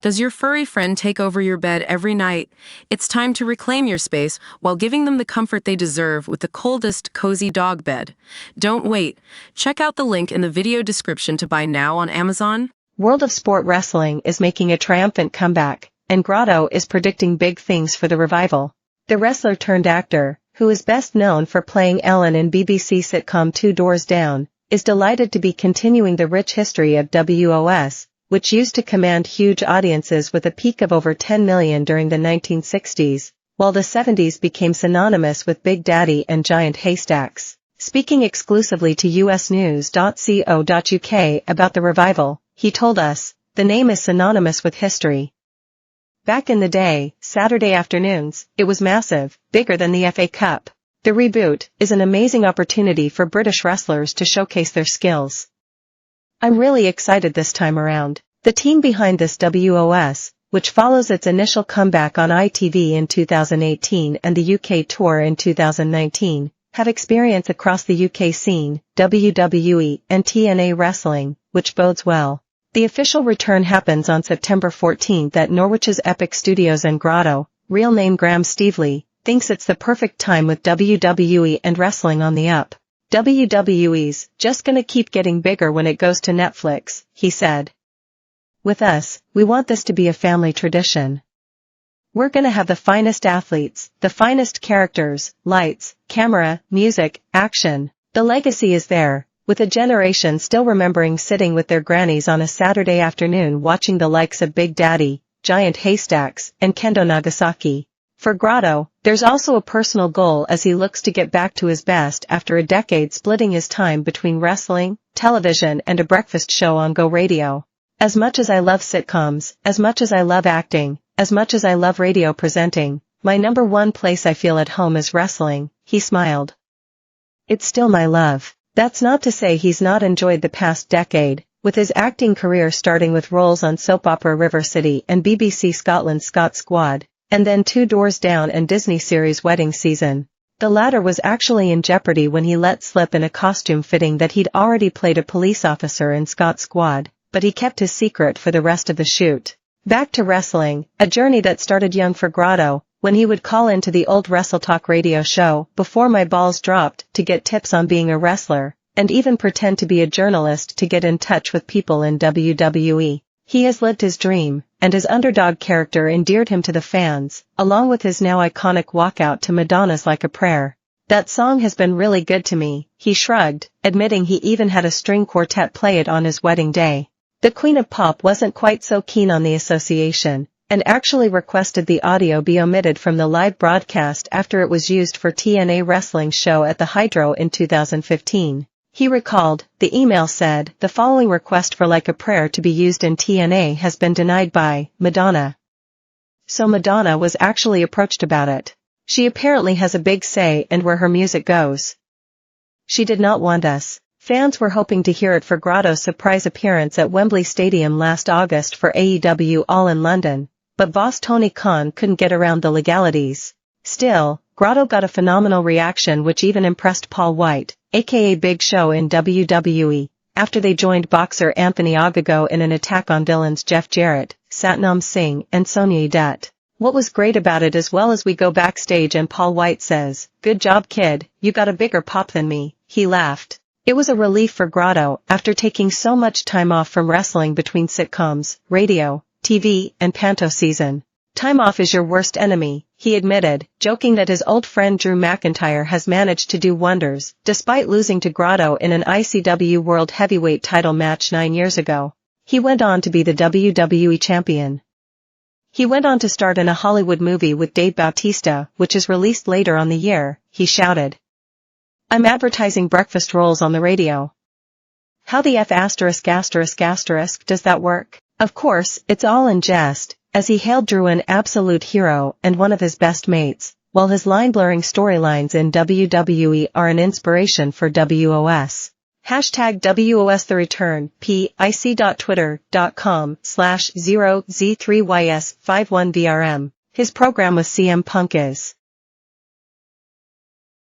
Does your furry friend take over your bed every night? It's time to reclaim your space while giving them the comfort they deserve with the coldest, cozy dog bed. Don't wait. Check out the link in the video description to buy now on Amazon. World of Sport Wrestling is making a triumphant comeback, and Grotto is predicting big things for the revival. The wrestler turned actor, who is best known for playing Ellen in BBC sitcom Two Doors Down, is delighted to be continuing the rich history of WOS, which used to command huge audiences with a peak of over 10 million during the 1960s, while the 70s became synonymous with Big Daddy and giant haystacks. Speaking exclusively to usnews.co.uk about the revival, he told us, "The name is synonymous with history. Back in the day, Saturday afternoons, it was massive, bigger than the FA Cup. The reboot is an amazing opportunity for British wrestlers to showcase their skills. I'm really excited this time around." The team behind this WOS, which follows its initial comeback on ITV in 2018 and the UK tour in 2019, have experience across the UK scene, WWE and TNA wrestling, which bodes well. The official return happens on September 14th at Norwich's Epic Studios, and Grotto, real name Graham Stevely, thinks it's the perfect time with WWE and wrestling on the up. "WWE's just gonna keep getting bigger when it goes to Netflix," he said. "With us, we want this to be a family tradition. We're gonna have the finest athletes, the finest characters, lights, camera, music, action. The legacy is there, with a generation still remembering sitting with their grannies on a Saturday afternoon watching the likes of Big Daddy, Giant Haystacks, and Kendo Nagasaki." For Grotto, there's also a personal goal as he looks to get back to his best after a decade splitting his time between wrestling, television and a breakfast show on Go Radio. "As much as I love sitcoms, as much as I love acting, as much as I love radio presenting, my number one place I feel at home is wrestling," he smiled. "It's still my love." That's not to say he's not enjoyed the past decade, with his acting career starting with roles on soap opera River City and BBC Scotland's Scot Squad, and then Two Doors Down and Disney series Wedding Season. The latter was actually in jeopardy when he let slip in a costume fitting that he'd already played a police officer in Scot Squad, but he kept his secret for the rest of the shoot. Back to wrestling, a journey that started young for Grotto, when he would call into the old WrestleTalk radio show, Before My Balls Dropped, to get tips on being a wrestler, and even pretend to be a journalist to get in touch with people in WWE. He has lived his dream, and his underdog character endeared him to the fans, along with his now iconic walkout to Madonna's Like a Prayer. "That song has been really good to me," he shrugged, admitting he even had a string quartet play it on his wedding day. The Queen of Pop wasn't quite so keen on the association, and actually requested the audio be omitted from the live broadcast after it was used for TNA wrestling show at the Hydro in 2015. He recalled, the email said, "The following request for Like a Prayer to be used in TNA has been denied by Madonna." So Madonna was actually approached about it. She apparently has a big say in where her music goes. She did not want us. Fans were hoping to hear it for Grotto's surprise appearance at Wembley Stadium last August for AEW All in London, but boss Tony Khan couldn't get around the legalities. Still, Grotto got a phenomenal reaction which even impressed Paul White, aka Big Show in WWE, after they joined boxer Anthony Ogogo in an attack on villains Jeff Jarrett, Satnam Singh and Sonya Dutt. "What was great about it as well as we go backstage and Paul White says, 'Good job kid, you got a bigger pop than me,'" he laughed. It was a relief for Grotto after taking so much time off from wrestling between sitcoms, radio, TV, and Panto season. "Time off is your worst enemy," he admitted, joking that his old friend Drew McIntyre has managed to do wonders, despite losing to Grotto in an ICW World Heavyweight title match 9 years ago. He went on to be the WWE champion. He went on to start in a Hollywood movie with Dave Bautista, which is released later on the year, he shouted. "I'm advertising breakfast rolls on the radio. How the F*** does that work?" Of course, it's all in jest, as he hailed Drew an absolute hero and one of his best mates, while his line-blurring storylines in WWE are an inspiration for WOS. #WOS The Return, pic.twitter.com/0z3ys51vrm. His program with CM Punk is